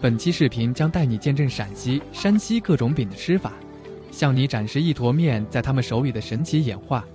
本期視頻將帶你見證陝西、山西各種餅的吃法，向你展示一坨麵在他們手裡的神奇演化。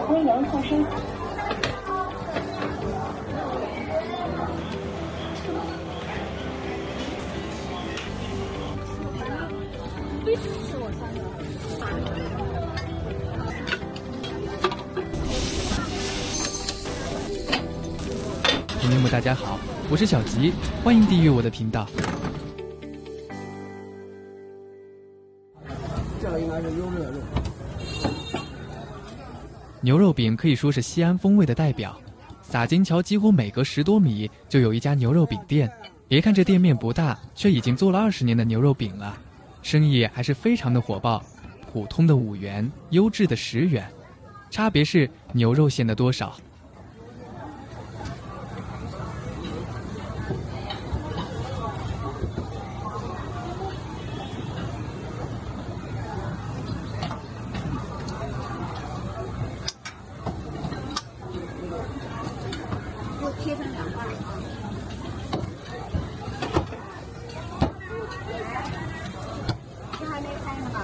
微阳促生。朋友们，大家好，我是小吉，歡迎訂閱我的頻道。這個應該是優質的肉。牛肉餅可以說是西安風味的代表，灑金橋幾乎每隔10多米就有一家牛肉餅店。別看這店面不大，卻已經做了20年的牛肉餅了，生意還是非常的火爆。普通的5元，優質的10元，差別是牛肉餡的多少。切成2半。这还没开呢吧？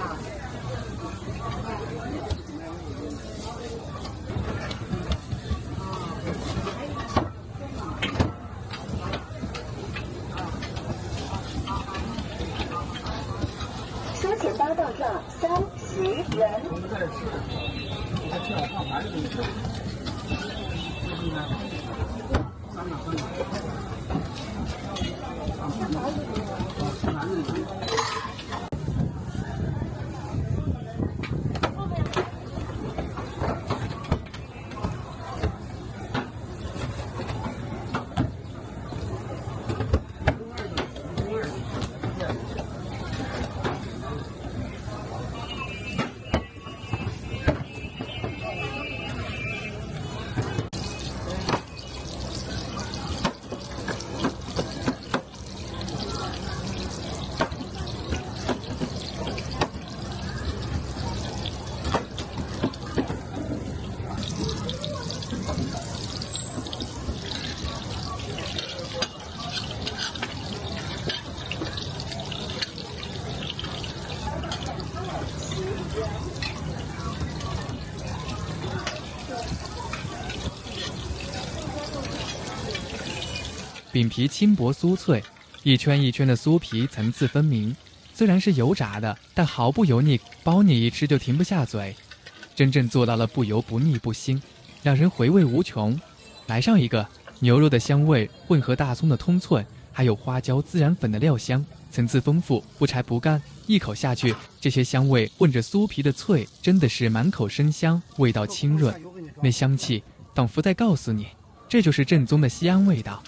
收钱包到账30元。我们在这吃，还吃点放盘子给你吃。餅皮輕薄酥脆，一圈一圈的酥皮層次分明。雖然是油炸的，但毫不油膩，包你一吃就停不下嘴。真正做到了不油不膩不腥，讓人回味無窮。來上一個，牛肉的香味混合大蔥的通脆，還有花椒孜然粉的料香，層次豐富，不柴不乾。一口下去，這些香味混着酥皮的脆，真的是滿口生香，味道清潤。那香氣仿佛在告訴你，這就是正宗的西安味道。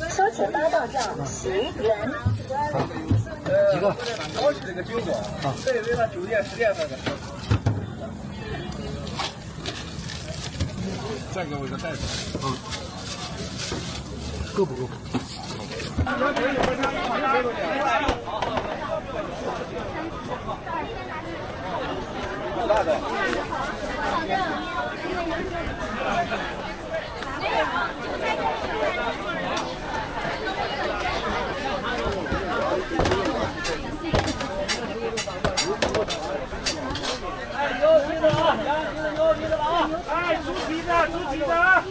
收錢包到賬10元。幾個？我是這個9個。啊。對，為了9點10點那個。再給我一個袋子。啊。夠不夠？大的。30块。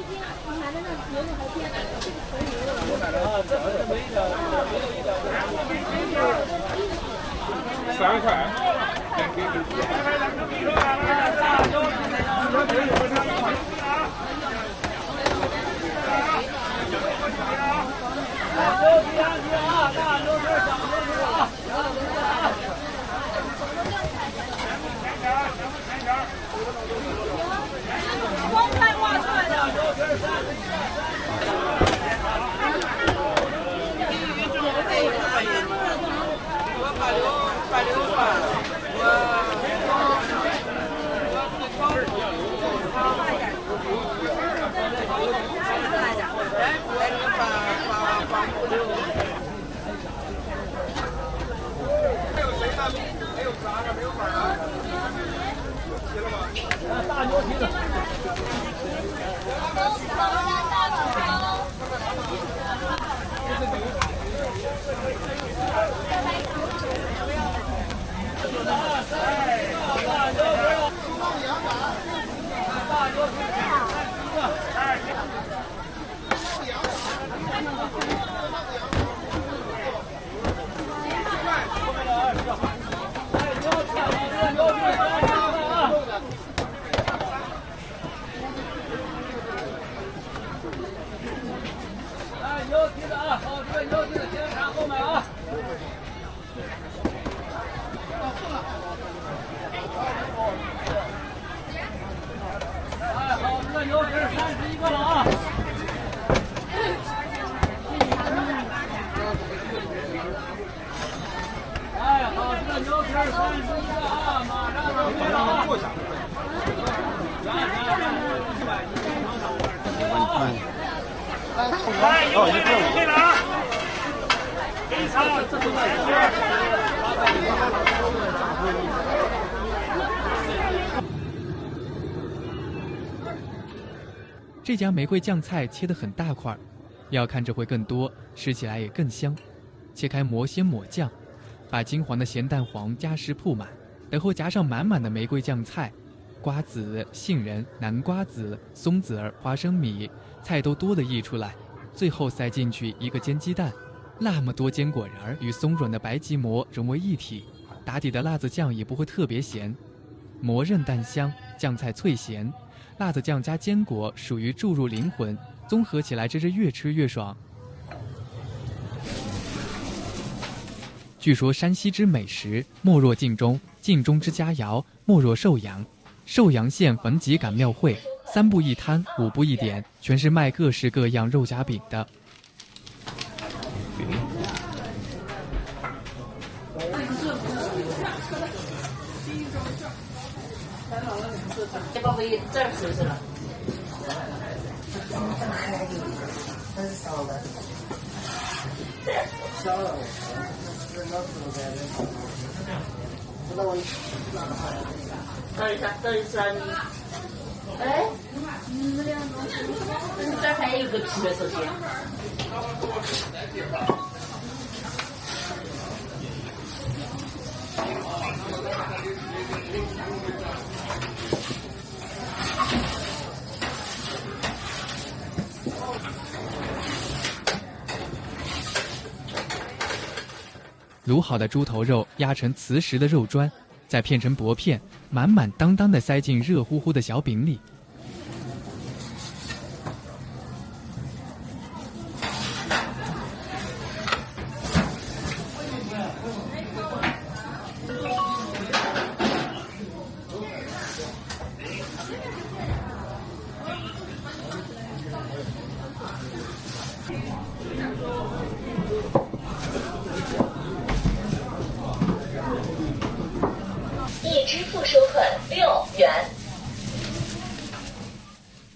光看挖出来的。大牛蹄子。牛蹄子啊，好，这个牛蹄子先看后面啊。哎，好，这个牛蹄31个了啊。哎，好，这个牛蹄31个啊，马上就对了啊。来，有这个对了啊！给上，这都是。这家玫瑰酱菜切得很大块，要看着会更多，吃起来也更香。切开膜先抹酱，把金黄的咸蛋黄加实铺满，然后夹上满满的玫瑰酱菜，瓜子、杏仁、南瓜子、松子儿、花生米，菜都多得溢出来。最后塞进去一个煎鸡蛋，那么多坚果仁儿与松软的白吉馍融为一体，打底的辣子酱也不会特別鹹，馍韌蛋香，醬菜脆鹹，辣子醬加堅果屬於注入靈魂，綜合起來真是越吃越爽。據說山西之美食莫若晉中，晉中之佳肴莫若壽陽，壽陽縣逢集趕廟會，3步一攤，5步一點，全是賣各式各樣肉夾餅的。这宝贝这儿收拾了。等一下，哎，这儿还有个皮的手机。滷好的豬頭肉壓成瓷實的肉磚，再片成薄片，滿滿當當地塞進熱乎乎的小餅裡。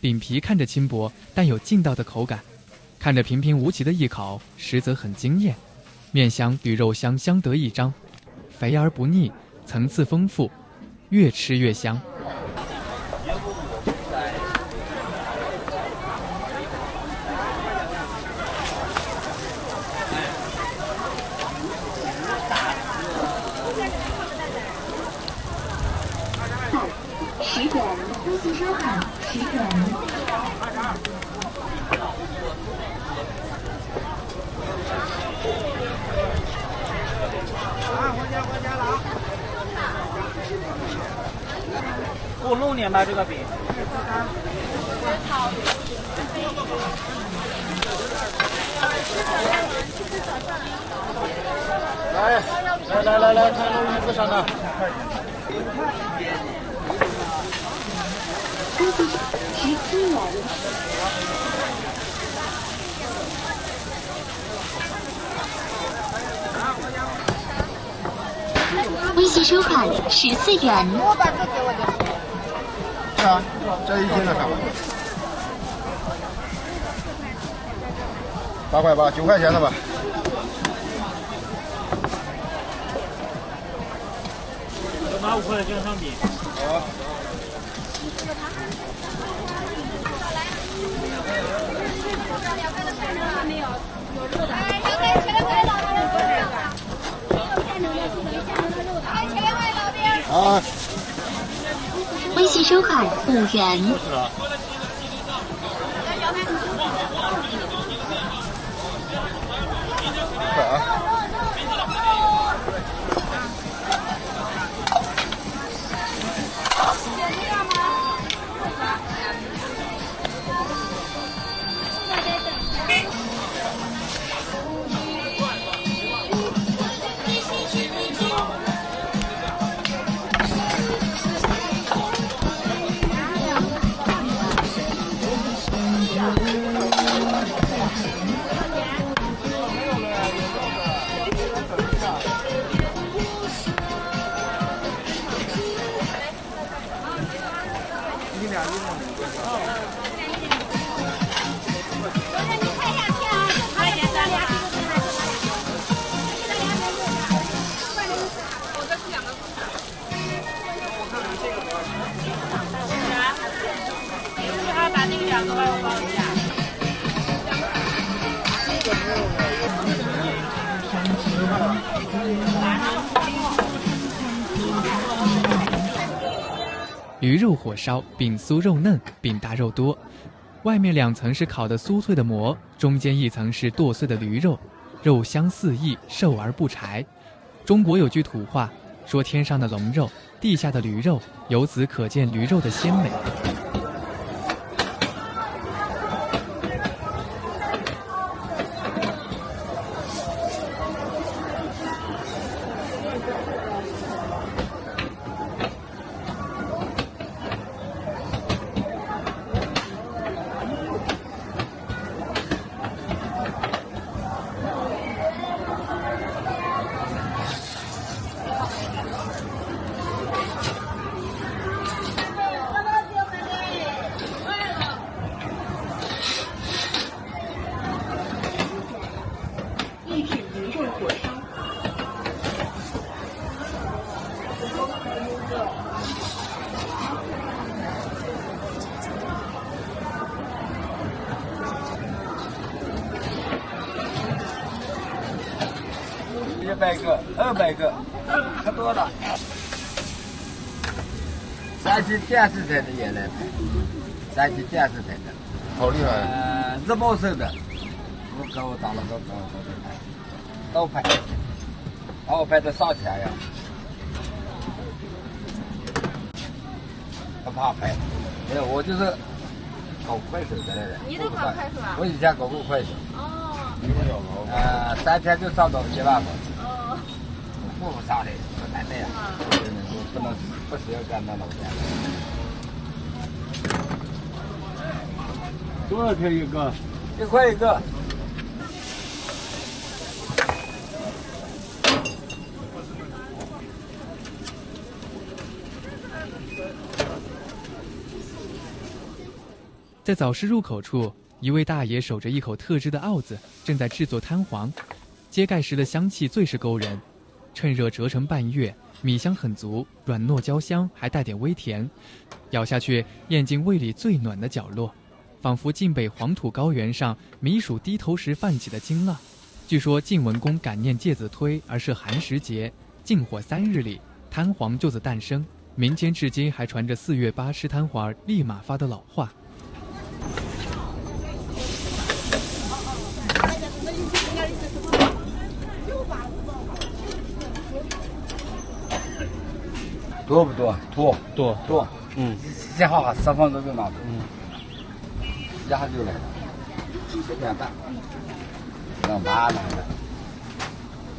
餅皮看着輕薄，但有勁道的口感，看着平平無奇的一口，實則很驚豔。麵香與肉香相得益彰，肥而不膩，層次豐富，越吃越香。10元，恭喜收看10元。回家了啊！给我弄点吧，这个饼。来，看录音不上的。17元。微信收款14元。是啊，这一斤的啥？8块8，9块钱的吧。拿5块的券商饼。好。啊！微信收款5元。驴肉火烧，饼酥肉嫩，饼大肉多，外面2层是烤的酥脆的馍，中间1层是剁碎的驴肉，肉香四溢，瘦而不柴。中国有句土话，说天上的龙肉，地下的驴肉，由此可见驴肉的鲜美。100个、200个，可多了。山西电视台的也来拍，山西电视台的，好厉害。日报社的，我给我打了个稿都拍，我拍的上前呀，不怕拍。没有，我就是搞快手的来的。你都搞快手啊？我以前搞过快手。哦。 3天就上到1万多。哦。我不上来，我难的呀。我不需要干那老钱。多少钱一个？1塊1個。在早市入口處，一位大爺守着一口特製的鏊子，正在製作攤黃。揭蓋時的香氣最是勾人，趁熱折成半月，米香很足，軟糯焦香，還帶點微甜。咬下去，咽進胃裡最暖的角落，仿佛晉北黃土高原上米黍低頭時泛起的驚浪。據說晉文公感念介子推而設寒食節，禁火3日裡，攤黃就此誕生。民间至今還傳着4月8吃攤花立馬發的老話。多不多？多。正好10分鐘就拿走。一下就來了，10點半，讓媽來了，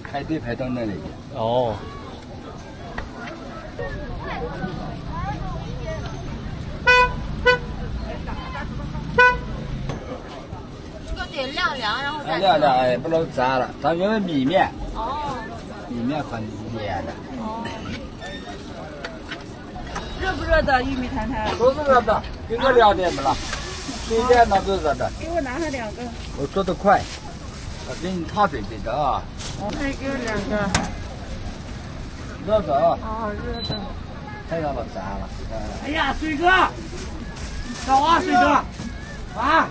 排隊排到那裡去。哦。要得晾凉，然後再晾凉，哎，不能炸了，咱因為米面。哦。米面很黏的。哦。熱不熱的玉米罈罈？都是熱的，給我2點不了，3點那都是熱的。給我拿上2個。我做得快，我給你燙水的啊。再給我2個。熱的啊。哦，熱的。太讓我炸了。哎呀，水哥，找啊，水哥，啊。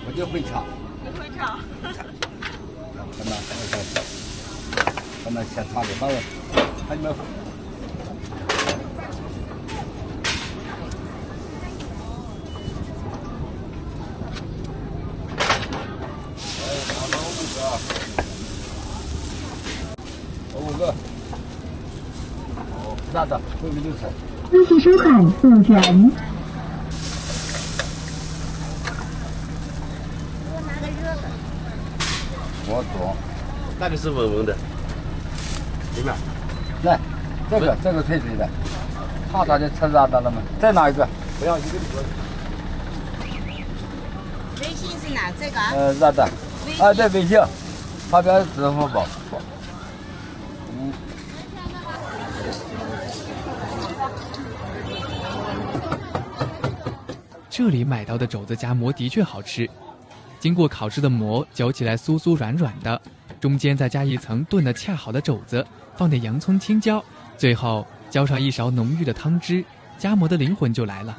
我就會唱。你會唱？他們先唱的，他們。5個。那的，后面就是。繼續收看速轉。我懂，那就是穩穩的，裡面。來，這個脆脆的，怕啥就吃啥的了嘛。再拿一個，不要一個一個。微信是哪這個啊？熱的。啊，對，微信，旁邊是支付寶。這裡買到的肘子夾饃的確好吃。經過烤制的饃嚼起來酥酥軟軟的，中間再加一層燉得恰好的肘子，放點洋蔥青椒，最後澆上一勺濃郁的湯汁，夾饃的靈魂就來了。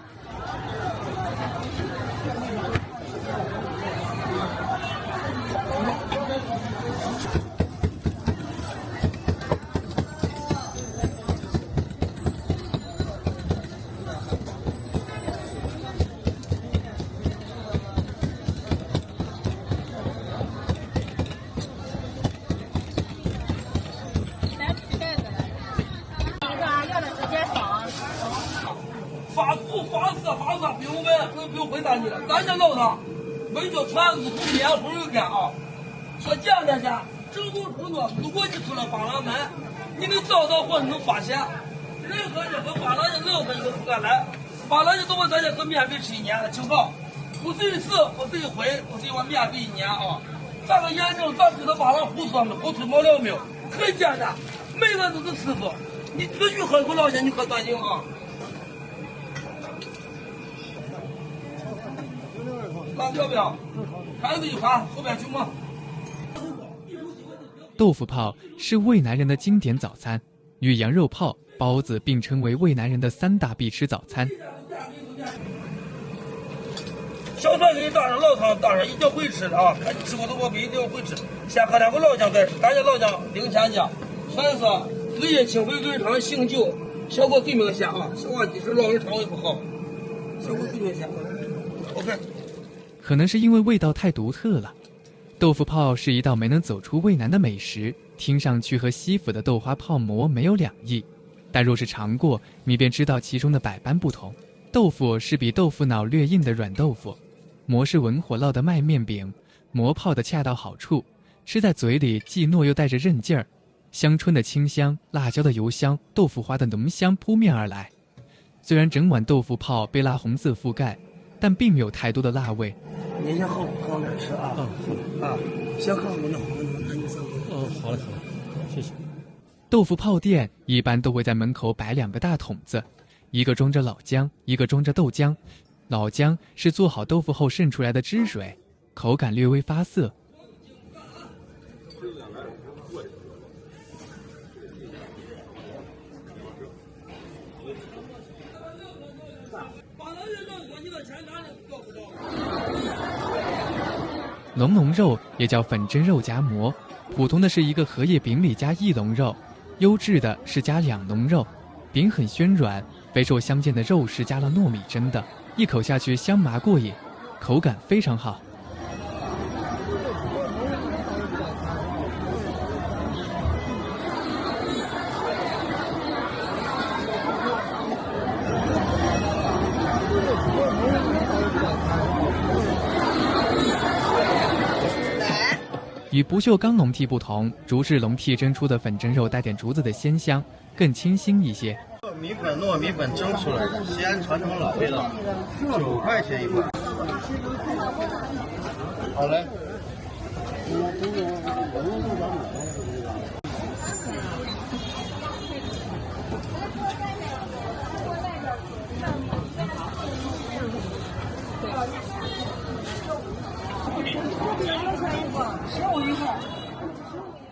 不用回答你了，咱家老汤焖叫全是从面糊有干啊。说这样的噻，正宗程度，如果你出了巴拉门，你能找到或者能发现，任何人和巴拉人老的一个不敢来，巴拉人都问咱家和免费吃1年的情报，不是一次，不是一回，不是我免费1年啊。咱个验证，咱知道巴拉胡说没，胡吹毛料没有，很简单，每个人都是师傅，你必须喝口老血，你可端净啊。辣椒不要，还是一盘，后边去吗？豆腐泡是渭南人的經典早餐，與羊肉泡、包子並稱為渭南人的3大必吃早餐。小菜給你搭上，老湯搭上，一定會吃的啊！看你吃過的我不一定會吃。先喝2個老薑再吃，咱家老薑0錢薑，全是滋陰清肺润腸醒酒，效果最明顯啊！消化积食，老人腸胃不好，效果最明顯。OK。可能是因為味道太獨特了，豆腐泡是一道沒能走出渭南的美食，聽上去和西府的豆花泡饃沒有兩異，但若是嘗過，你便知道其中的百般不同。豆腐是比豆腐腦略硬的軟豆腐，饃是文火烙的麥麵餅，饃泡的恰到好處，吃在嘴裡既糯又帶着韌勁兒，香椿的清香，辣椒的油香，豆腐花的濃香撲面而來。雖然整碗豆腐泡被蠟紅色覆蓋，但并没有太多的辣味。你先好点吃啊！先喝我那好了，谢谢。豆腐泡店一般都会在门口摆2个大桶子，一个装着老姜，一个装着豆浆。老姜是做好豆腐后渗出来的汁水，口感略微发涩。隆隆肉也叫粉蒸肉夹馍，普通的是一个荷叶饼里加1笼肉，优质的是加2笼肉，饼很暄軟，肥瘦相间的肉是加了糯米蒸的，一口下去香麻过瘾，口感非常好。与不锈鋼籠屉不同，竹製籠屉蒸出的粉蒸肉帶點竹子的鮮香，更清新一些。糯米粉蒸出來的，西安傳統老味道，9塊錢一塊。好嘞。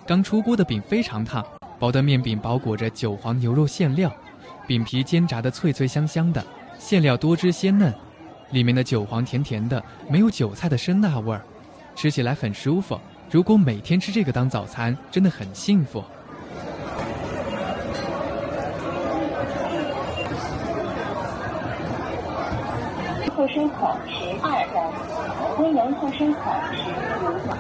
剛出鍋的餅非常燙，薄的麵餅包裹着韭黃牛肉餡料，餅皮煎炸的脆脆香香的，餡料多汁鮮嫩，裡面的韭黃甜甜的，沒有韭菜的生辣味兒，吃起來很舒服。如果每天吃這個當早餐，真的很幸福。后生口12人，威能后生口15码。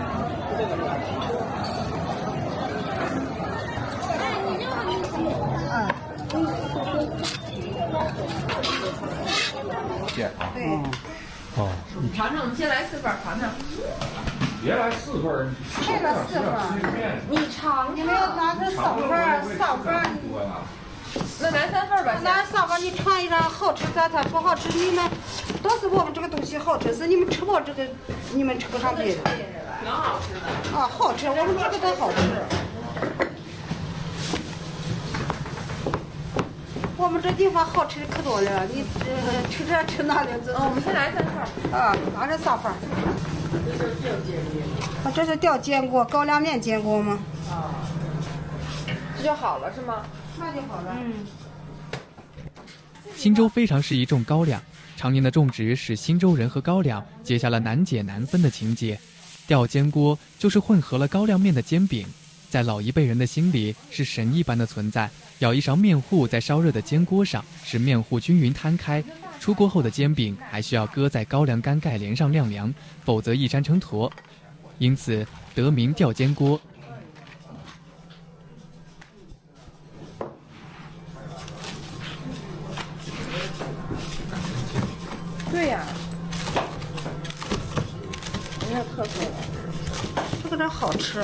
对，你尝尝，我们先来4份尝尝。别来4份，这个4份，你尝，你没有拿成3份，那来3份吧。来3份，你尝一尝，好吃咱它不好吃，你们都是我们这个东西好吃，是你们吃不这个，你们吃不上别的。挺好吃的。啊，好吃，我们这个都好吃。我们这地方好吃的可多了，你吃这吃那的。我们先来3份。啊，拿这3份。这是吊煎锅，高粱面煎锅吗？啊，这就好了是吗？那就好了。忻州非常适宜種高粱，常年的種植使忻州人和高粱結下了難解難分的情結。吊煎鍋就是混合了高粱面的煎餅，在老一輩人的心裡是神一般的存在。舀一勺麵糊在燒熱的煎鍋上，使麵糊均勻攤開。出鍋後的煎餅還需要擱在高粱乾蓋簾上晾涼，否則易粘成坨，因此得名吊煎鍋。对呀，很有特色的。这个真好吃。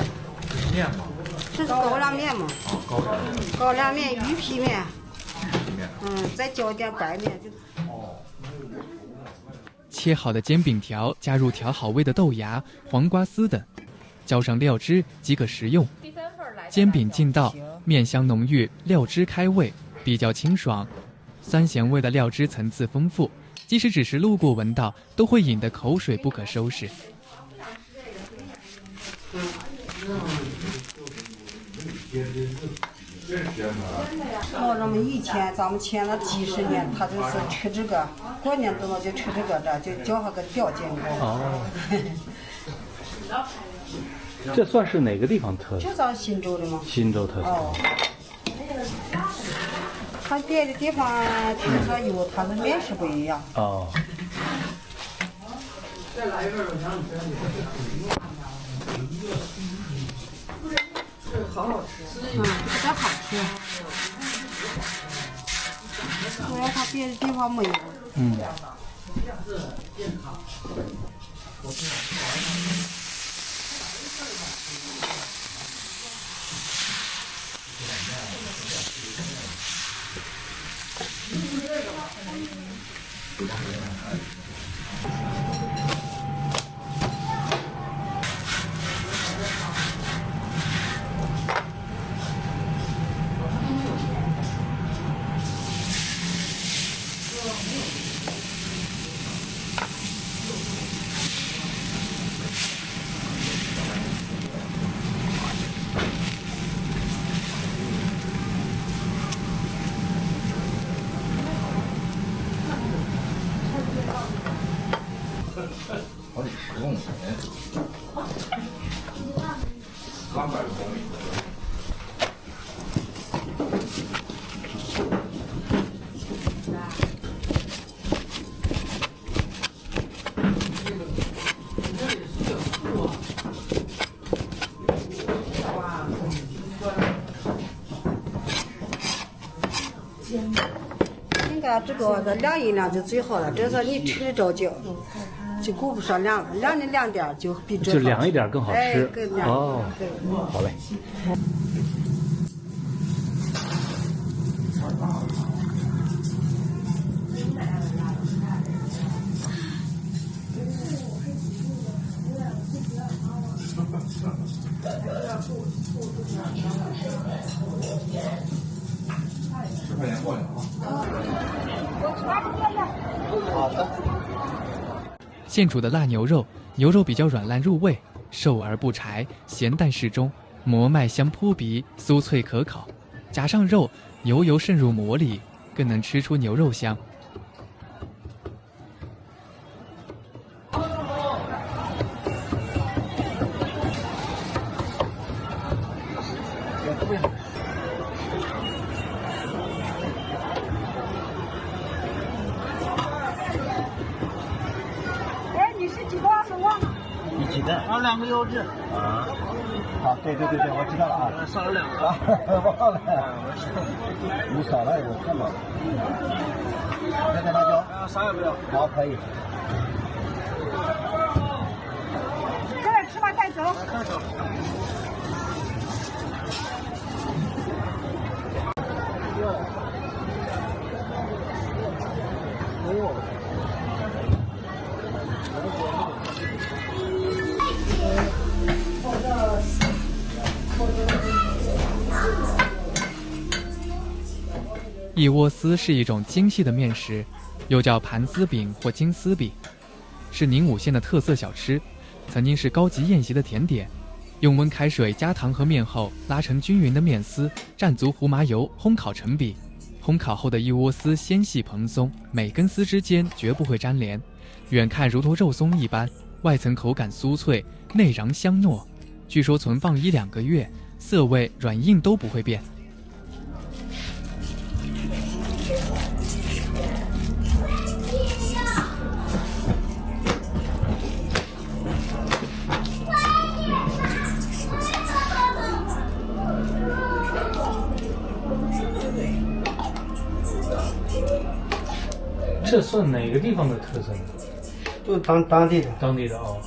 面吗？这是高粱面嘛？高粱面、鱼皮面。再浇点白面就。切好的煎餅條加入調好味的豆芽、黃瓜絲等，澆上料汁即可食用。煎餅進道，面香濃郁，料汁開胃，比較清爽，酸鹹味的料汁層次豐富，即使只是路過聞到，都會飲得口水不可收拾。老人們以前咱們前了幾十年，他就是吃這個，過年到了就吃這個，就叫他個吊煎鍋。這算是哪個地方特色？就咱忻州的嗎？忻州特色。他別的地方聽說有，他的面食不一樣。再來一份吧，這好好吃。這好吃。主要他別的地方沒有。公里，300多公里。这个晾一晾就最好了。这是你吃着就顾不上晾了，晾的凉点就比这好。就凉一点更好吃。哎，更凉。哦，好嘞。10块钱过去啊。好的。现煮的腊牛肉，牛肉比较软烂入味，瘦而不柴，咸淡適中，馍麥香撲鼻，酥脆可烤。加上肉，油滲入馍裡，更能吃出牛肉香。鸡蛋啊，2个腰子啊，好，对，我知道了啊，少了2个，忘了，你少了我看到了，再点辣椒，啥也不要，好，可以。这儿吃吧，带走。带走。一窝丝是一种精细的面食，又叫盘丝饼或金丝饼，是宁武县的特色小吃，曾经是高级宴席的甜点。用温开水加糖和面后，拉成均匀的面絲，蘸足胡麻油烘烤成餅。烘烤後的一窩絲纖細蓬鬆，每根絲之間絕不會粘連，遠看如同肉鬆一般，外層口感酥脆，內瓤香糯。據說存放1-2個月，色味軟硬都不會變。这算哪個地方的特色呢？就當地的。當地的哦。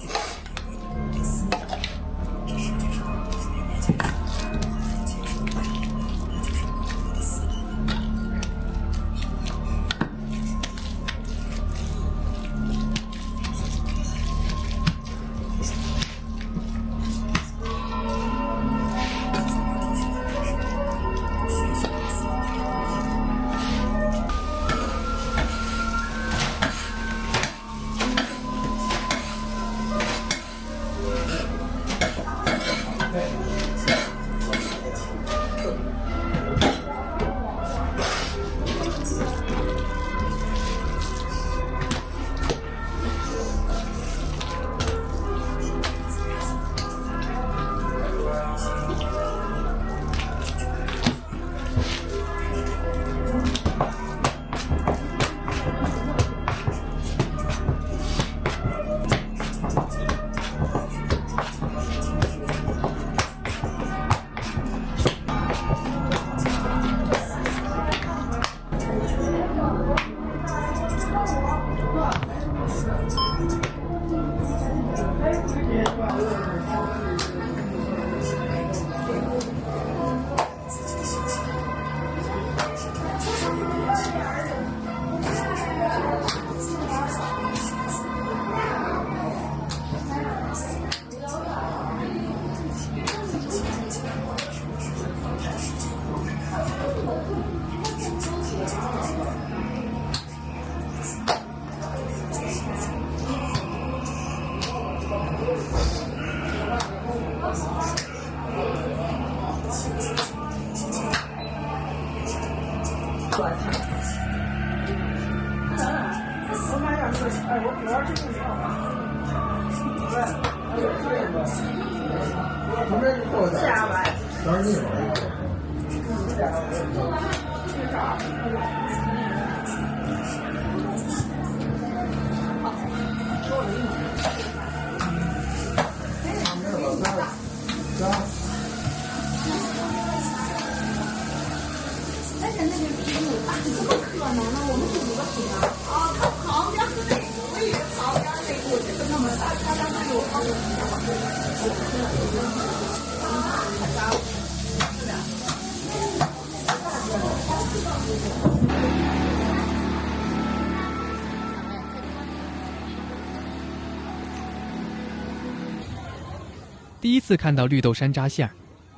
第一次看到绿豆山楂馅儿，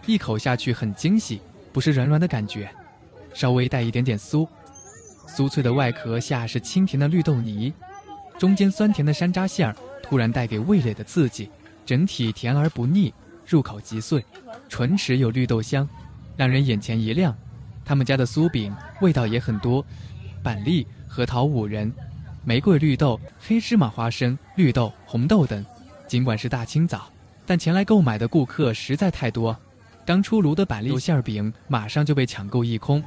一口下去很惊喜，不是软软的感觉，稍微带一点点酥，酥脆的外壳下是清甜的绿豆泥，中间酸甜的山楂馅儿突然带给味蕾的刺激，整体甜而不膩，入口即碎，唇齿有绿豆香，讓人眼前一亮。他們家的酥餅味道也很多，板栗、核桃5仁、玫瑰綠豆、黑芝麻花生、綠豆、紅豆等。儘管是大清早，但前來購買的顧客實在太多，剛出爐的板栗馅餅馬上就被搶購一空。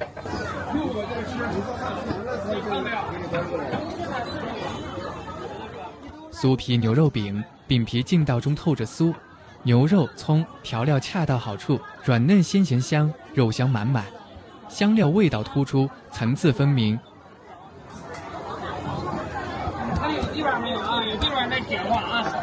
酥皮牛肉餅，餅皮劲道中透着酥，牛肉、蔥調料恰到好處，軟嫩鮮鹹香，肉香滿滿，香料味道突出，層次分明。它有地方沒有啊？有地方再簡化啊。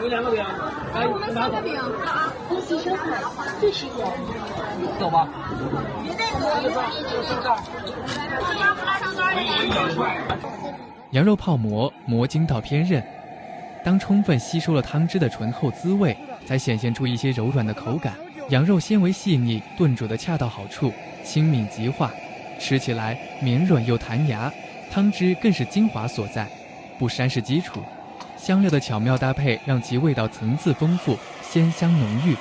有2个饼，我们3个饼啊！恭喜收看最新鲜，走吧。羊肉泡馍磨筋到偏韧，當充分吸收了湯汁的醇厚滋味，才顯現出一些柔軟的口感。羊肉纖維細膩，燉煮的恰到好處，輕敏即化，吃起來綿軟又彈牙，湯汁更是精華所在，不膻是基礎。香料的巧妙搭配，讓其味道層次豐富，鮮香濃郁。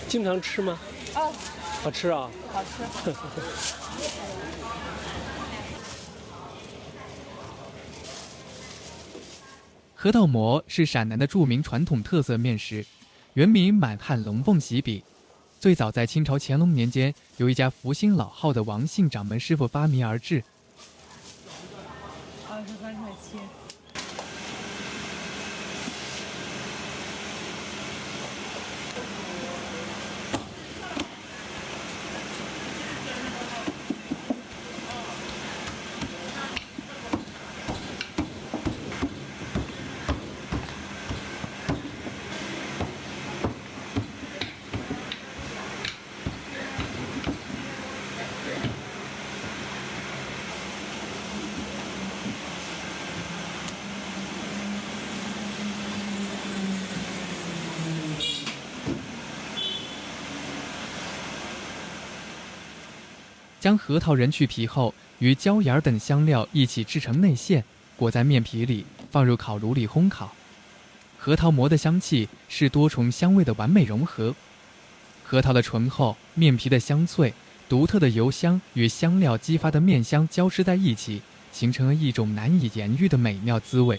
經常吃嗎？好吃啊！好吃。核桃馍是陝南的著名傳統特色麵食，原名滿漢龍鳳喜餅，最早在清朝乾隆年間，由一家福星老號的王姓掌門師傅發明而制。23塊7。將核桃仁去皮後，與椒鹽等香料一起製成內餡，裹在麵皮裡，放入烤爐裡烘烤。核桃馍的香氣是多重香味的完美融合，核桃的醇厚，麵皮的香脆，獨特的油香與香料激發的麵香交織在一起，形成了一種難以言喻的美妙滋味。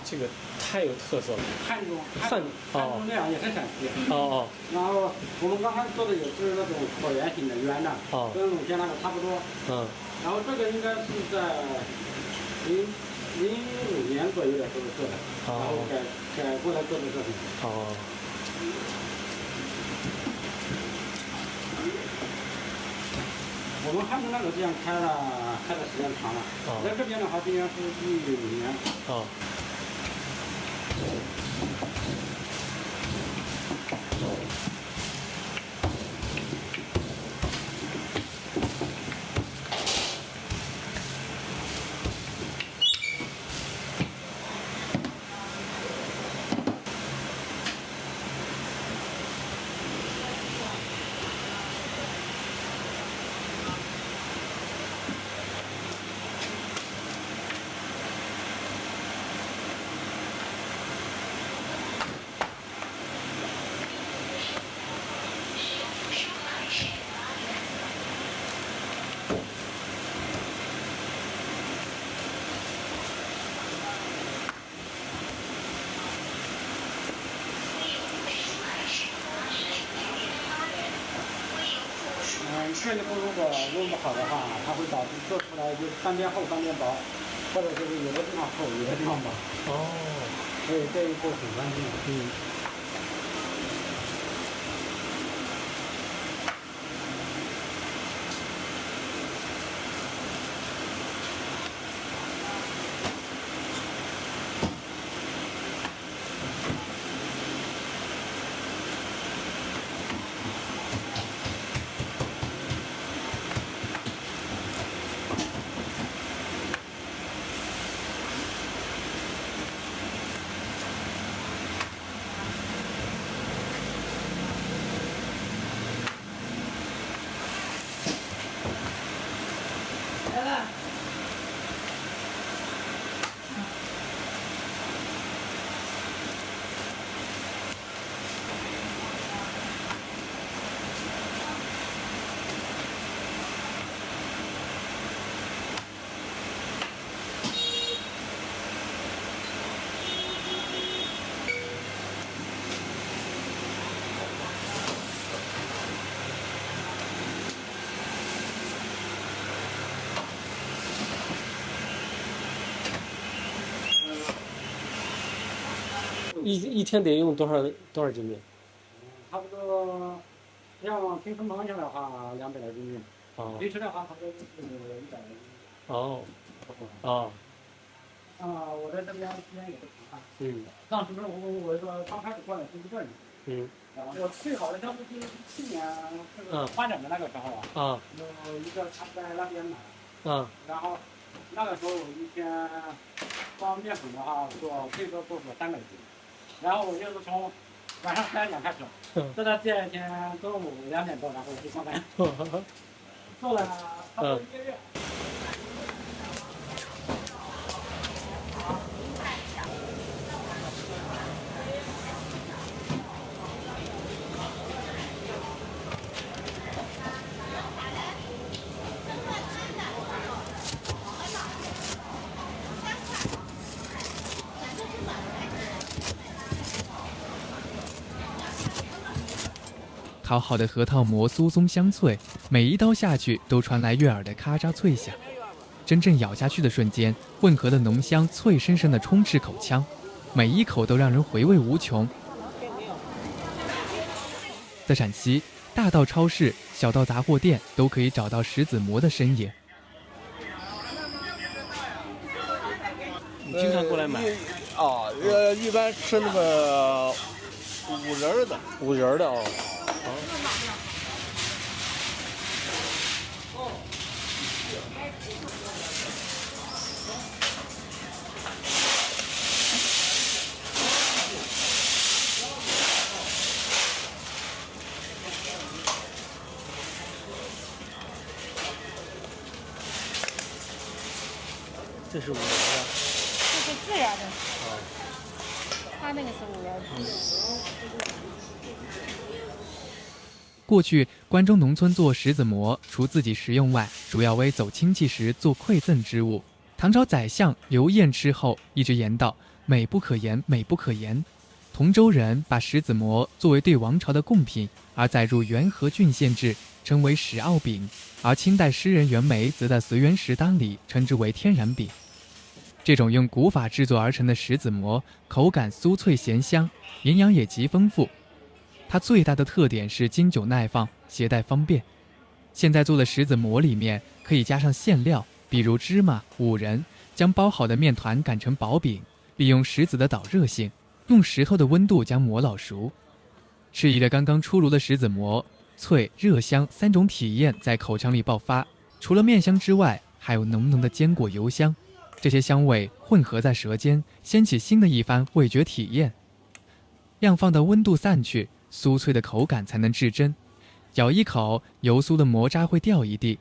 這個太有特色了。汉中那样也很陕西。哦。然后我们刚才做的也是那种椭圆形的圆的，跟鲁县那个差不多。然后这个应该是在05年左右的时候做的，然后改过来做的这种。我们汉中那个店开的时间长了，在这边的话，今年是第5年。这个如果用不好的话，它会导致做出来就半边厚半边薄，或者就是有的地方厚，有的地方薄。所以这一步很关键。一天得用多少斤面？差不多，像平时忙下来的话，200来斤面。平时的话，差不多就是100来斤。我在这边时间也不长。当时我说刚开始过来是一个人。我最好的像是17年发展的那个时候有一个他在那边买。然后那个时候我一天光面粉的话最多做300斤。然后我就是从晚上3点開始，做到第2天中午2點多，然後去上班，做了差不多1個月。烤好的核桃膜酥松香脆，每一刀下去都傳來悅耳的咔嚓脆響。真正咬下去的瞬間，混合的濃香脆生生地充斥口腔，每一口都讓人回味無窮。在陝西，大到超市，小到雜貨店，都可以找到石子膜的身影。你經常過來買？一般吃那個5仁的。5仁的哦。這是5仁的。這是自然的。他那個是5仁。過去關中農村做石子膜，除自己食用外，主要為走親戚時做饋贈之物。唐朝宰相劉晏吃後，一直言道：美不可言，美不可言。同州人把石子馍作为对王朝的贡品而载入元和郡县制，称為石澳餅，而清代詩人袁枚則在《隨園食單》裡稱之為天然餅。這種用古法製作而成的石子馍，口感酥脆鹹香，營養也極豐富。它最大的特點是經久耐放，攜帶方便。現在做的石子馍裡面可以加上餡料，比如芝麻、五仁，將包好的麵團擀成薄餅，利用石子的導熱性，用石頭的溫度將馍烙熟。適宜的剛剛出爐的石子馍，脆、熱、香三種體驗在口腔裡爆發。除了麵香之外，還有濃濃的堅果油香，這些香味混合在舌尖，掀起新的一番味覺體驗。晾放的溫度散去，酥脆的口感才能至真。咬一口，油酥的馍渣會掉一地。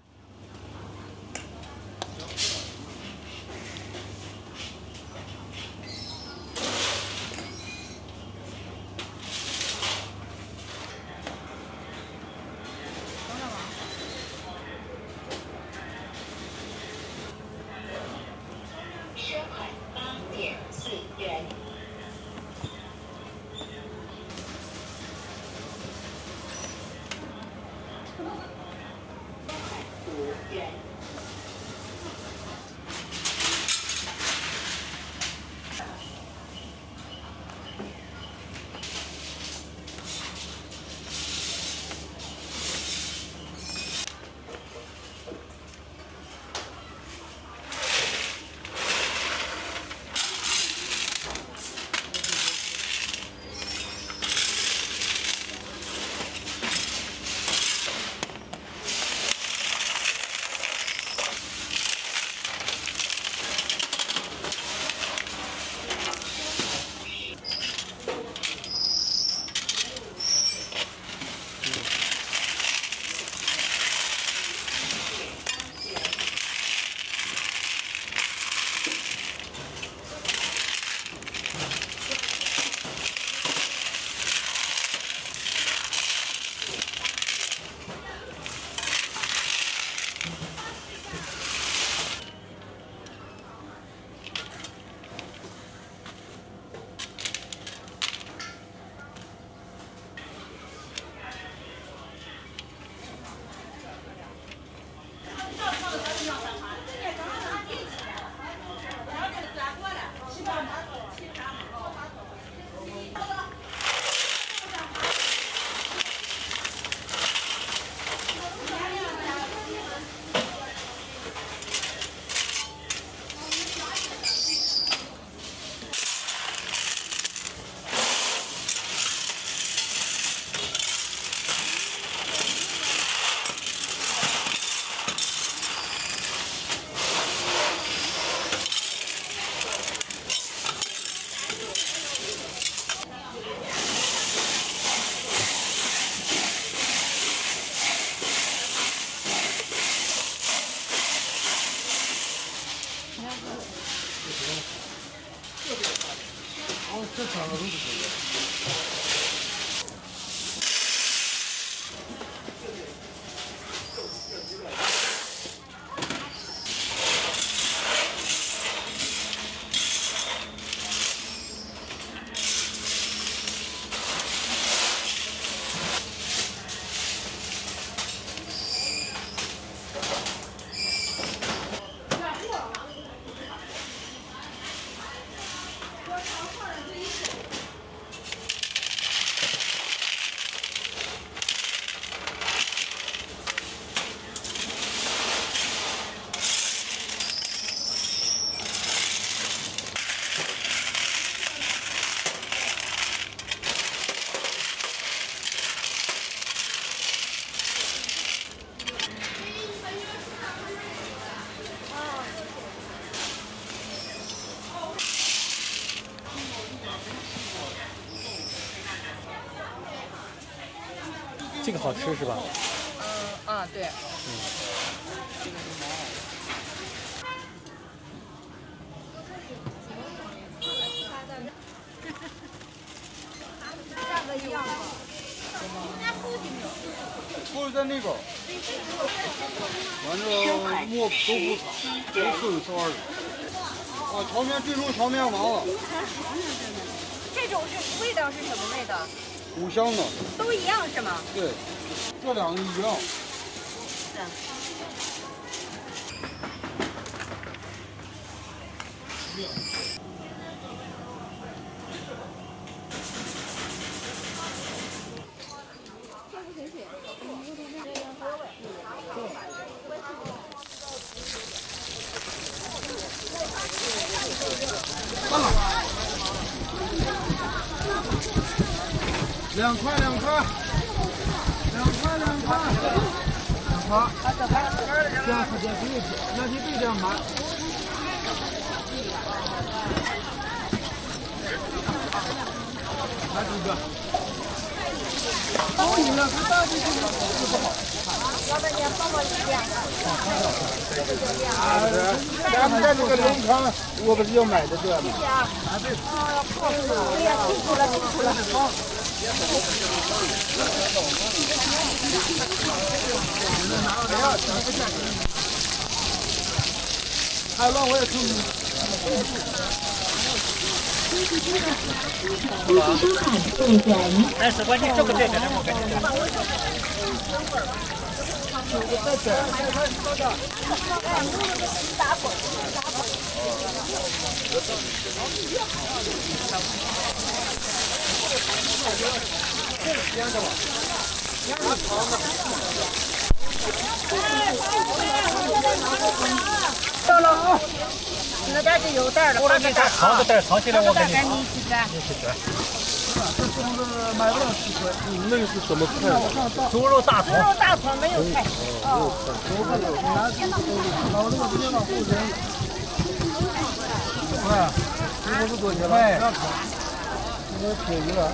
这长得都是这个。这个好吃是吧？对。价格一样吗？都是在那个，完了磨豆腐，都是12。荞面这种荞面王。这种是味道是什么味道？五香的。都一样是吗？对，这两个一样。是。2块2块，2块2块，2块。这样可别对，那你对这样买。来这个。帮你了，不大就不好。老板娘帮我2个。咱们这个龙康，我不是要买的这个吗？谢谢啊。对。哎呀，辛苦了，辛苦了。还让我也出名。30块钱这个这个我给你讲。到了啊！那点就有袋了，我给他扛着袋藏起来，我给你。你去摘。这是买不了10块。那个是什么菜？猪肉大葱。猪肉大葱没有菜。哦。老这个直接往后扔。哎，这是多少钱了？这个便宜了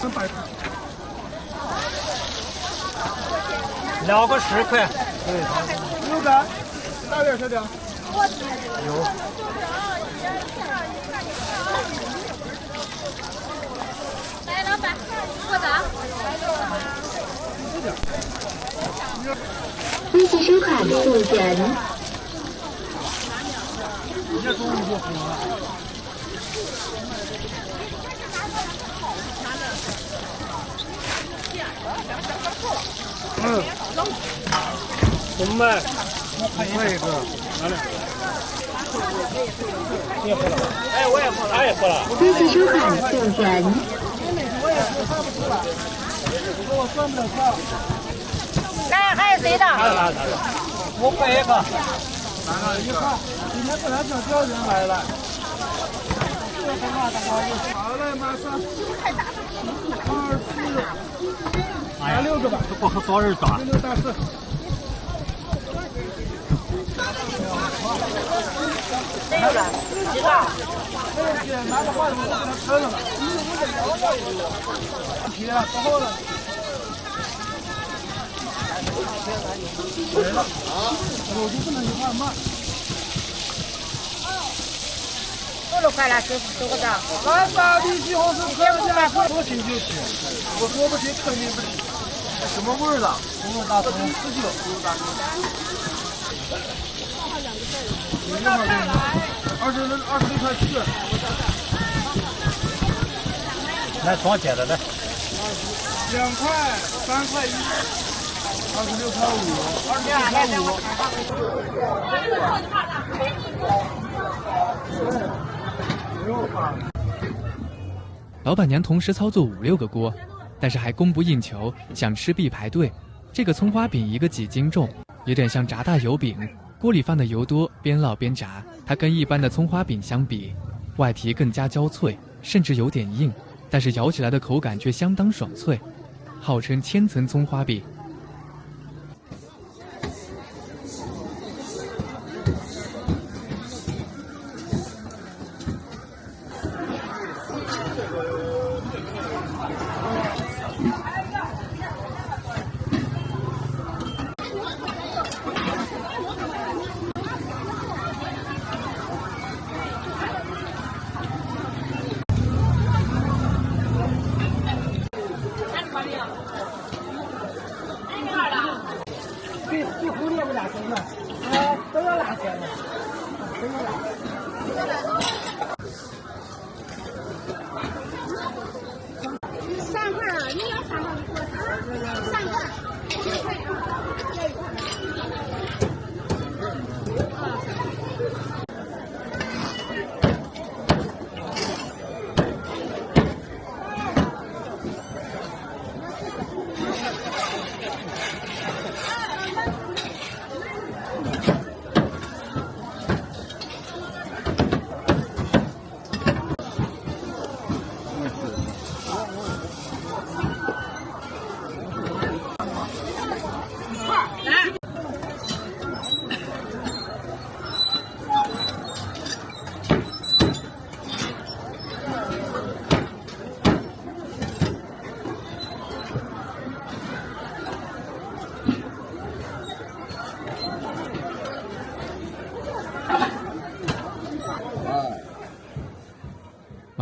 ，300。2个10块。对。牛肝，大点小点。有。来，老板，过早。微信收款付钱。这中午就红了。怎么卖？5块一个，拿2个。你也喝了？哎，我也喝了，他也喝了。微信收款付钱。我也是看不出来，我算不了账。来，还有谁的？5块一个。来了一看，今天本来想叫人来了。好嘞，马上。24，拿6个吧。不喝早日打。6大4。没有了，几个？拿个话筒给他吃了。皮啊，多好了。没了啊！我就不能一块卖。多少块了？收个账。俺打的几号是客家多新就行，我不行肯定不行。什么味儿的？红肉大葱，19，你多少钱？26块4。来装捡的来。2块3块1。26块5。老板娘同时操作5、6个锅，但是还供不应求，想吃必排队。这个葱花饼1个几斤重，有点像炸大油饼，锅里放的油多，邊烙邊炸。它跟一般的葱花餅相比，外皮更加焦脆，甚至有點硬，但是咬起來的口感卻相當爽脆，號稱千層蔥花餅。这蝴蝶不咋行了，都要拿钱了，都要拿。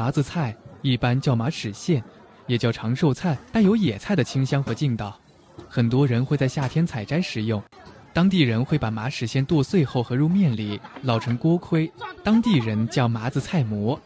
麻子菜一般叫马齿莧，也叫长寿菜，带有野菜的清香和劲道，很多人会在夏天采摘食用。当地人会把马齿莧剁碎后合入面里，烙成锅盔，当地人叫麻子菜馍。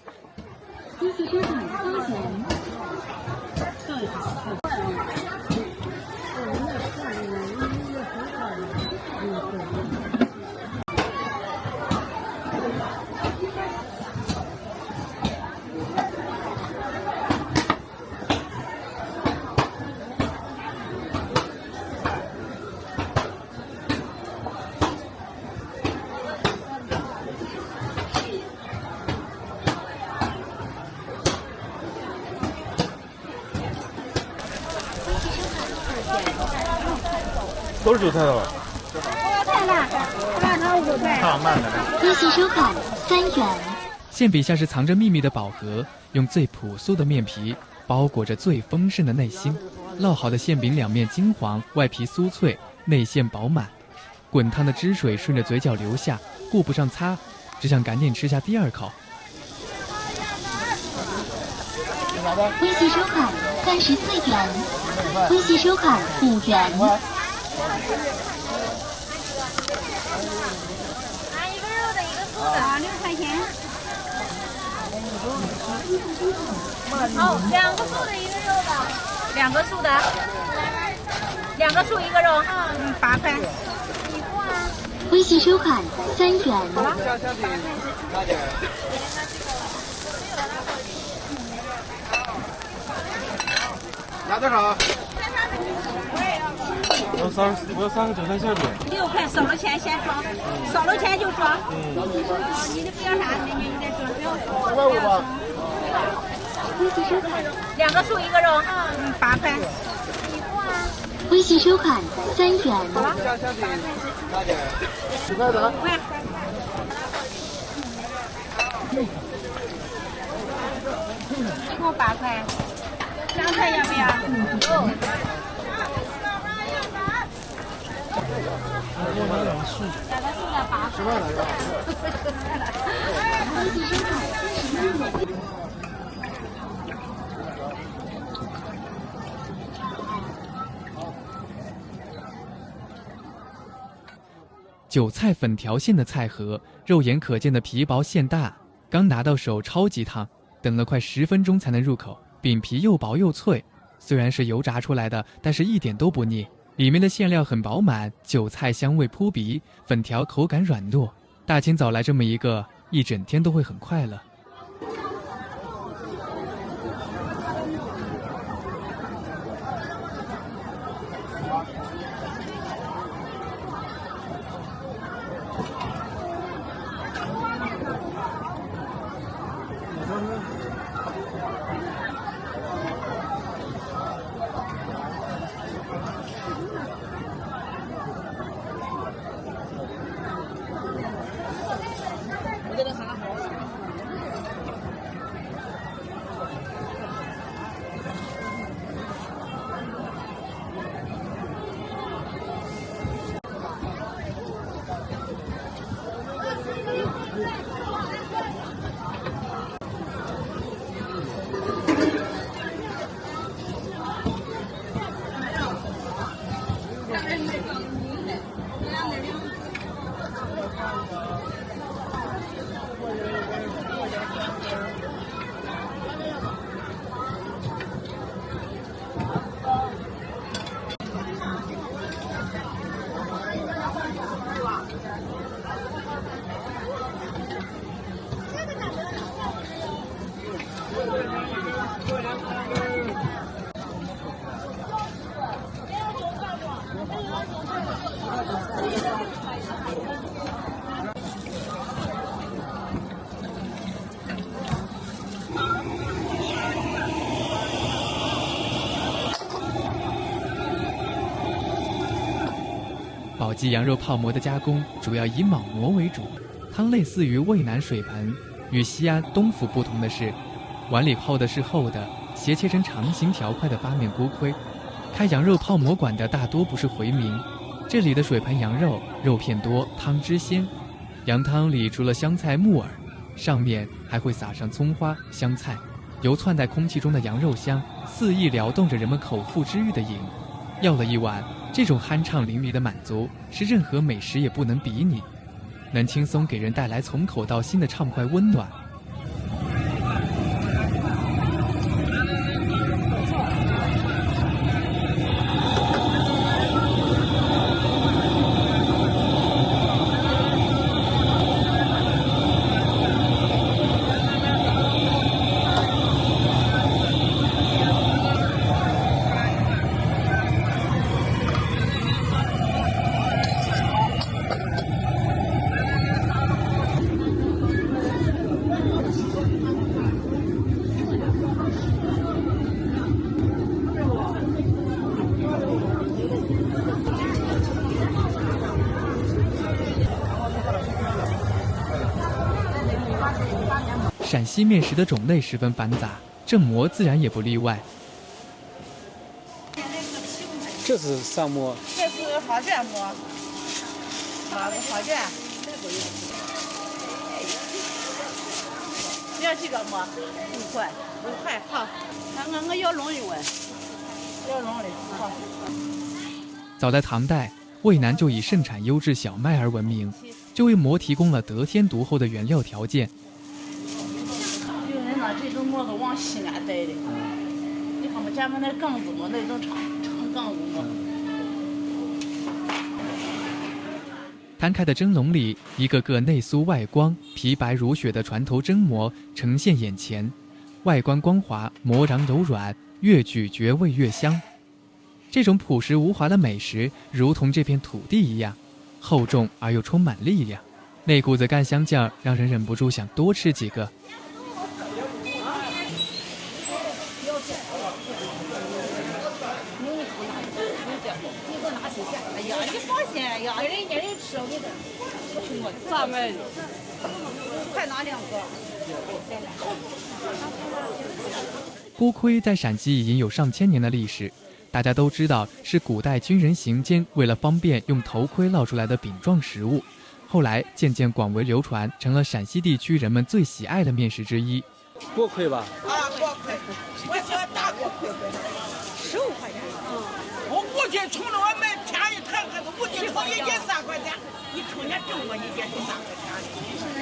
都是韭菜的吧？太辣，辣汤5块。看慢的。微信收看3元。馅笔下是藏着秘密的宝盒，用最朴素的面皮包裹着最丰盛的内心。烙好的馅饼两面金黄，外皮酥脆，內餡飽滿。滾燙的汁水順着嘴角流下，顧不上擦，只想趕緊吃下第2口。微信收看34元。微信收看5元。一个肉的，一个素的，6块钱。2个素的，一个肉的，2个素的，2个素1个肉，8块。微信收看3元。拿多少？我要3个韭菜馅饼。6块，少了钱先装，少了钱就装。你的不要啥，你再说，不要说。5块5吧。2个素1个肉，8块。微信收看3元。10块的。一共8块。香菜要不要？哦。2个素的8块。韭菜粉条馅的菜盒，肉眼可見的皮薄馅大，剛拿到手超級燙，等了快10分鐘才能入口。餅皮又薄又脆，雖然是油炸出來的，但是一點都不膩。裡面的餡料很飽滿，韭菜香味撲鼻，粉條口感軟糯。大清早來這麼一個，一整天都會很快樂。寶雞羊肉泡馍的加工主要以鉚膜為主，湯類似於渭南水盆。與西安、東府不同的是，碗裡泡的是厚的、斜切成長形條塊的發面鍋盔。開羊肉泡馍館的大多不是回民，這裡的水盆羊肉肉片多，湯汁鮮。羊湯裡除了香菜、木耳，上面還會撒上蔥花、香菜。由竄在空氣中的羊肉香肆意撩動着人們口腹之欲的癮。要了一碗，這種酣暢淋漓的滿足是任何美食也不能比擬，能輕鬆給人帶來從口到心的暢快溫暖。陕西面食的種類十分繁雜，這馍自然也不例外。這是啥馍？這是花卷馍，花卷。要几個馍？5塊，5塊好。我要弄一碗，要弄的好。早在唐代，渭南就以盛產優質小麥而聞名，就為馍提供了得天獨厚的原料條件。這種馍都往西安帶的，你看嘛，咱們那梗子馍那种长梗子馍。摊開的蒸籠裡，一個個內酥外光、皮白如雪的船頭蒸馍呈現眼前，外觀光滑，馍瓤柔軟，越咀嚼味越香。這種樸實無華的美食，如同這片土地一樣，厚重而又充滿力量，那股子乾香勁兒讓人忍不住想多吃幾個。咋卖的？快拿2個。鍋盔在陕西已經有上千年的歷史，大家都知道是古代軍人行間為了方便用頭盔烙出來的餅狀食物，後來漸漸廣為流傳，成了陝西地區人們最喜愛的面食之一。鍋盔吧？啊，鍋盔，我喜歡大鍋盔，15塊錢。我5斤重了，我买便宜太多了，5斤重1斤3塊錢，你瞅人家挣我1斤是3塊錢。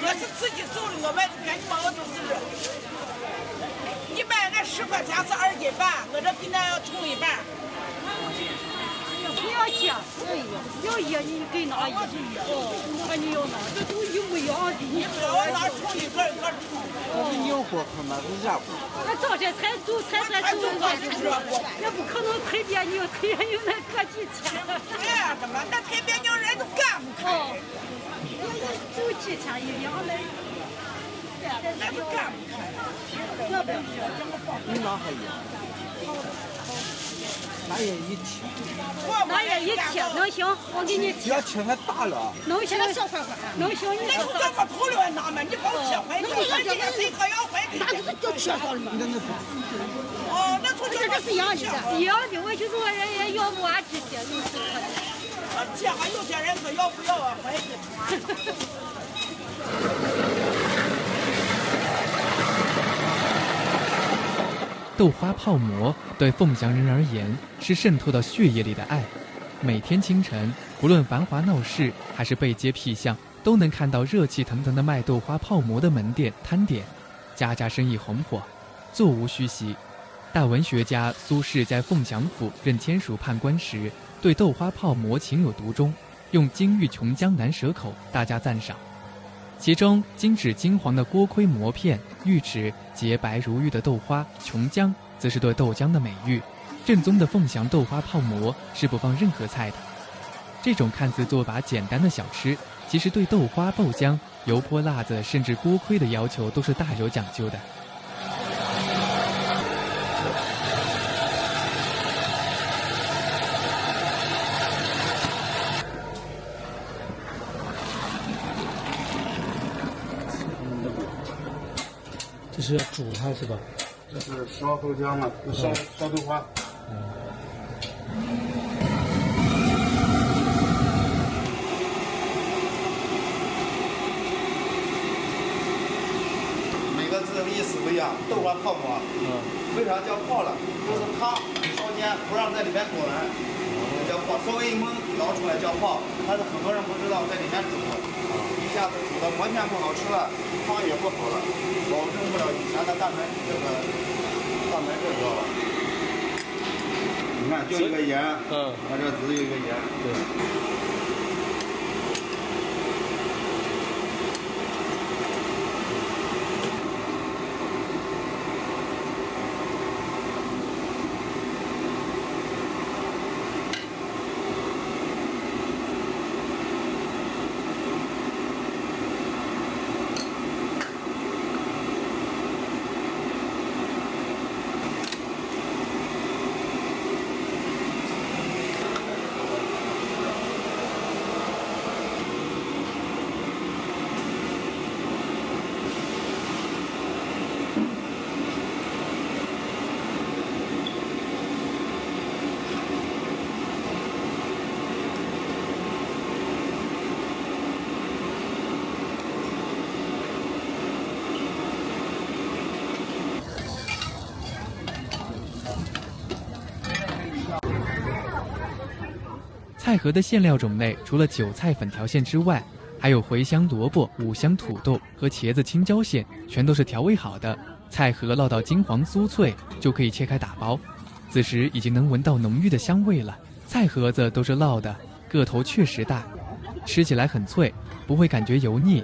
我是自己做的，我买的便宜嘛，我都是热。你买俺10塊錢是2斤半，我这比那要重1半。不要接，要一你给拿一，我你要拿，这都一模一樣的。你说我拿重一个重。那是硬锅可那是热锅。那早些才煮菜煮热锅，也不可能推别扭那个几天。哎，什么？那推别扭人都干不开。煮几天一样的。那都干不开。你拿还有？那也一体，那也一体能行，我给你不要切太大了。能行，小块块，能行。你从这个头里拿嘛，你把我切坏，你看今天谁可要坏？那就是就切上了嘛。哦，那从这是一样的，一样的。我就是我人也要不完这些，就是切还有些人可要不要啊？坏的。豆花泡馍對鳳翔人而言是滲透到血液裡的愛，每天清晨，不論繁華鬧市還是背街僻巷，都能看到熱氣騰騰的賣豆花泡馍的門店攤點，家家生意紅火，座無虛席。大文學家蘇軾在鳳翔府任簽署判官時，對豆花泡馍情有獨鍾，用金玉瓊漿難捨口，大家讚賞。其中金紙金黃的鍋盔馍片，玉齒潔白如玉的豆花瓊漿，則是對豆漿的美譽。正宗的鳳翔豆花泡馍是不放任何菜的。這種看似做法簡單的小吃，其實對豆花、豆漿、油潑辣子甚至鍋盔的要求都是大有講究的。这是要煮它是吧？这是烧豆浆嘛，烧豆花。每个字意思不一样。豆花泡馍。为啥叫泡了？就是它烧煎不让在里面滚，叫泡。稍微一焖捞出来叫泡，但是很多人不知道在里面煮，一下子煮的完全不好吃了，汤也不好了，保证不了以前的大排这个大排这个。你看，就一个盐，它这只有一个盐，对。菜盒的馅料种类除了韭菜粉条馅之外，还有茴香萝卜、五香土豆和茄子青椒馅，全都是调味好的。菜盒烙到金黄酥脆，就可以切开打包。此时已经能聞到濃郁的香味了。菜盒子都是烙的，個頭確實大，吃起來很脆，不會感覺油膩。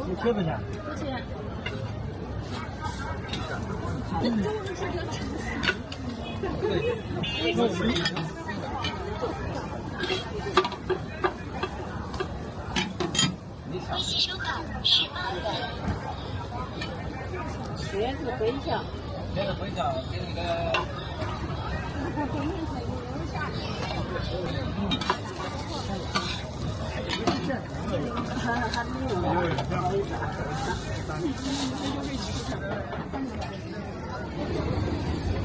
你缺不缺？不缺。微信收款18元。茄子茴香。茄子茴香给那个。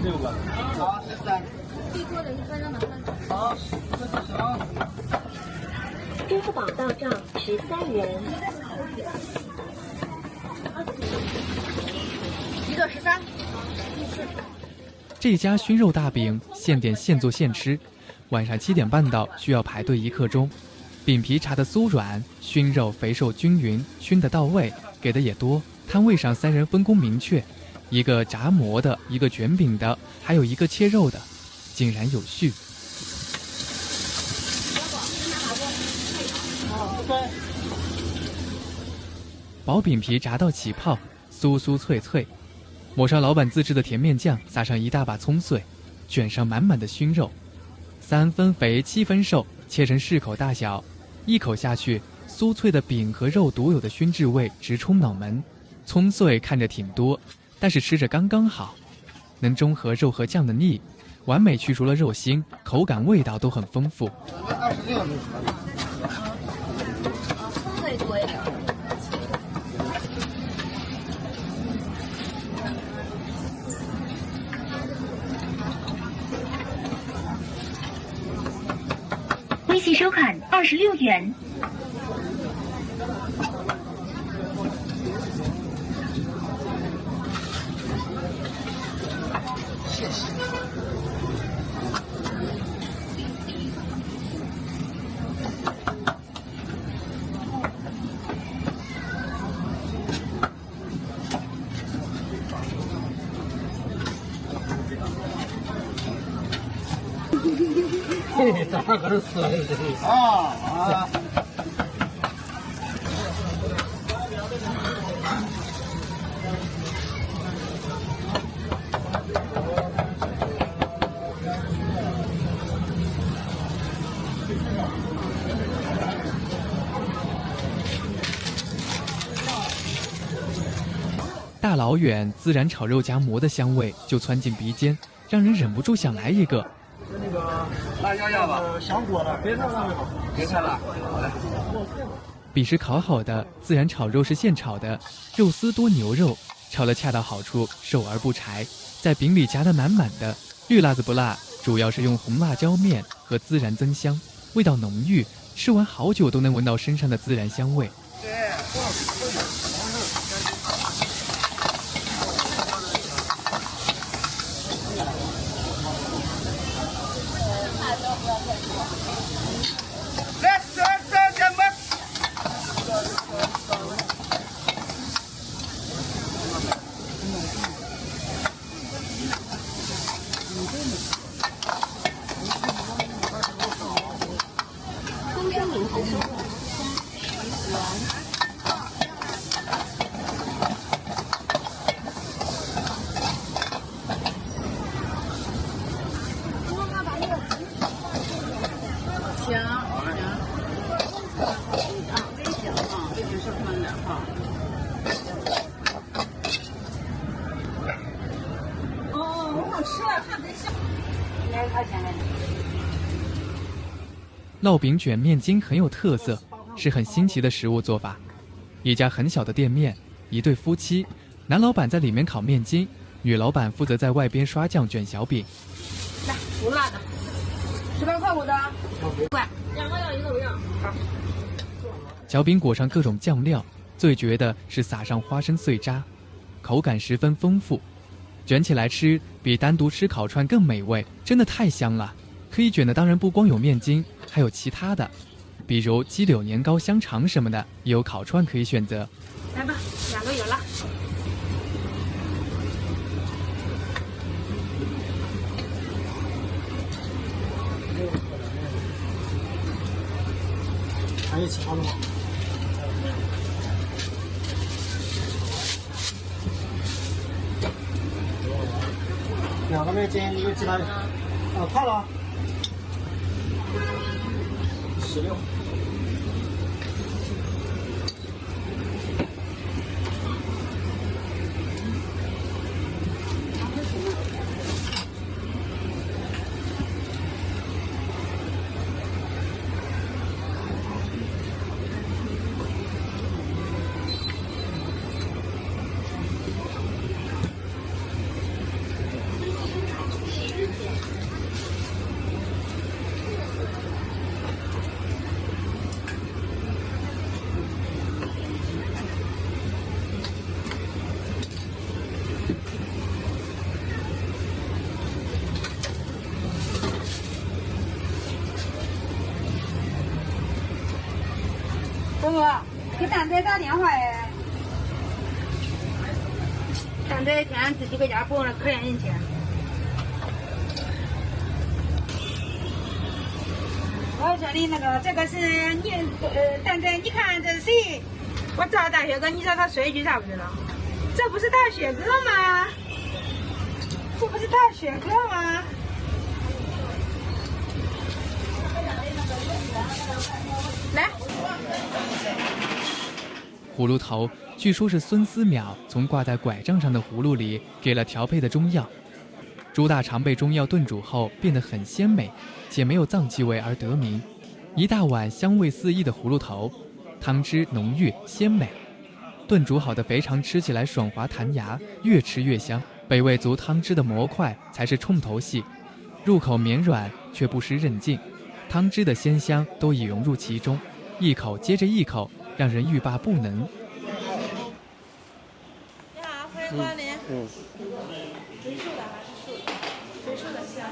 6个。好，13。最多的1分钟的。好，40行。支付宝到账13元。一个13。這家燻肉大餅現點現做現吃，晚上7點半到需要排隊1刻鐘。餅皮炸得酥軟，燻肉肥瘦均勻，燻得到位，給的也多。攤位上3人分工明確，一個炸饃的，一個捲餅的，還有一個切肉的，井然有序。薄餅皮炸到起泡，酥酥脆脆，抹上老闆自製的甜麵醬，撒上一大把蔥碎，捲上滿滿的燻肉，3分肥7分瘦，切成適口大小，一口下去，酥脆的餅和肉獨有的燻製味直衝腦門。蔥碎看着挺多，但是吃着剛剛好，能中和肉和醬的膩，完美去除了肉腥，口感味道都很豐富。最多一點。微信收款26元。謝謝。这咋可是死了？啊！大老遠，孜然炒肉夾馍的香味就竄進鼻尖，讓人忍不住想來一個。那個辣椒要吧？香果的，別菜了，別菜了。比是烤好的，孜然炒肉是現炒的，肉絲多牛肉，炒得恰到好處，瘦而不柴，在餅裡夾得滿滿的。綠辣子不辣，主要是用紅辣椒面和孜然增香，味道濃郁，吃完好久都能聞到身上的孜然香味。烙餅卷面筋很有特色，是很新奇的食物做法。一家很小的店面，一对夫妻，男老板在裡面烤面筋，女老板負責在外邊刷醬卷小餅。來，不辣的，18塊5的，5塊，2個要1個不要。好。小餅裹上各種醬料，最絕的是撒上花生碎渣，口感十分豐富，卷起來吃比單獨吃烤串更美味，真的太香了。可以卷的當然不光有面筋，還有其他的，比如雞柳、年糕、香腸什麼的，也有烤串可以選擇。來吧，2個有了。還有其他的嗎？2個面筋，一個雞蛋。看了，16。哥哥，給蛋仔打電話哎，蛋仔一天自己擱家不用可憐人錢。我說你那個，這個是你蛋仔，你看這是誰？我找大學哥，你知道他說一句啥不知道？這不是大學哥嗎？這不是大學哥嗎？來。葫蘆頭據說是孫思邈從掛在拐杖上的葫蘆裡給了調配的中藥，豬大腸被中藥燉煮後變得很鮮美，且沒有臟氣味而得名。一大碗香味四溢的葫蘆頭，湯汁濃郁鮮美，燉煮好的肥腸吃起來爽滑彈牙，越吃越香。北味足湯汁的模塊才是重頭戲，入口綿軟卻不失韌勁，湯汁的鮮香都已融入其中，一口接着一口，讓人欲罷不能。你好，歡迎光臨。推熟的還是素的？推熟的香。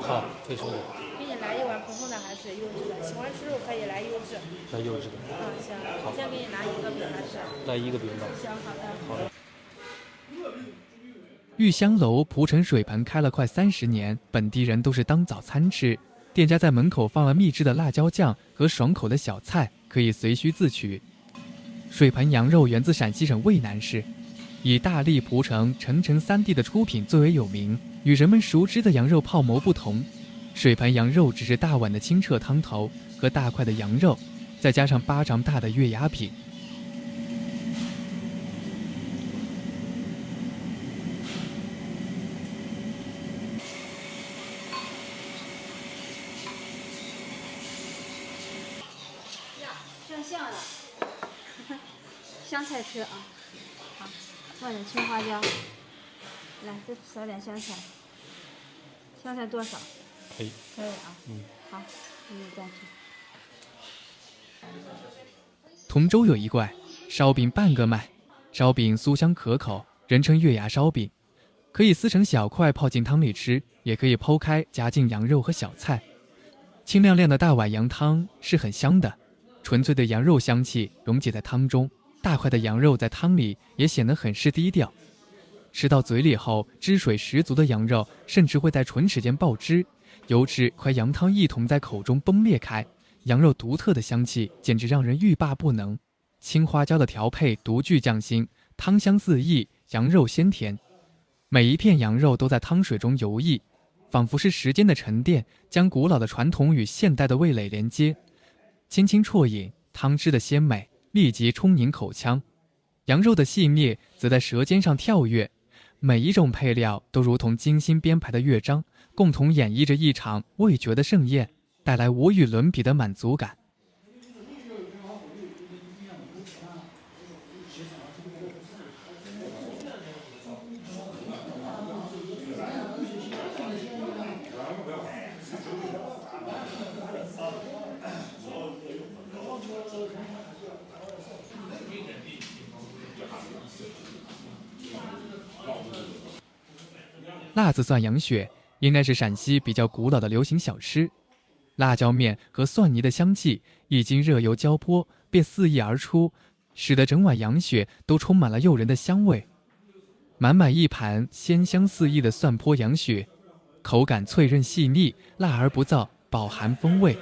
好，推熟的。給你來一碗普通的還是優質的？喜歡吃肉可以來優質。來優質的。行。好。先給你拿1個餅還是？來1個餅吧。行，好的。好的。玉香樓蒲城水盆開了快30年，本地人都是當早餐吃。店家在門口放了秘制的辣椒醬和爽口的小菜，可以隨需自取。水盆羊肉源自陝西省渭南市，以大荔、蒲城、澄城3地的出品最為有名。與人們熟知的羊肉泡饃不同，水盆羊肉只是大碗的清澈湯頭和大塊的羊肉，再加上巴掌大的月牙餅。像了。香菜吃啊，好，放点青花椒，来再撒点香菜。香菜多少？可以。可以啊。好，你再吃。同州有一怪，烧饼半个卖，烧饼酥香可口，人称月牙烧饼。可以撕成小塊泡進湯裡吃，也可以剖開夾進羊肉和小菜。清亮亮的大碗羊湯是很香的，純粹的羊肉香氣溶解在湯中，大塊的羊肉在湯裡也顯得很是低調。吃到嘴裡後，汁水十足的羊肉甚至會在唇齒間爆汁，油脂和羊湯一同在口中崩裂開，羊肉獨特的香氣簡直讓人欲罷不能。青花椒的調配獨具匠心，湯香四溢，羊肉鮮甜。每一片羊肉都在湯水中游弋，仿佛是時間的沉澱，將古老的傳統與現代的味蕾連接。輕輕啜飲，湯汁的鮮美立即充盈口腔，羊肉的細膩則在舌尖上跳躍。每一種配料都如同精心編排的樂章，共同演繹着一場味覺的盛宴，帶來無與倫比的滿足感。辣子蒜羊血应该是陕西比較古老的流行小吃，辣椒面和蒜泥的香氣一經熱油澆潑便四溢而出，使得整碗羊血都充滿了誘人的香味。滿滿一盤鮮香四溢的蒜潑羊血，口感脆韌細膩，辣而不燥，飽含風味。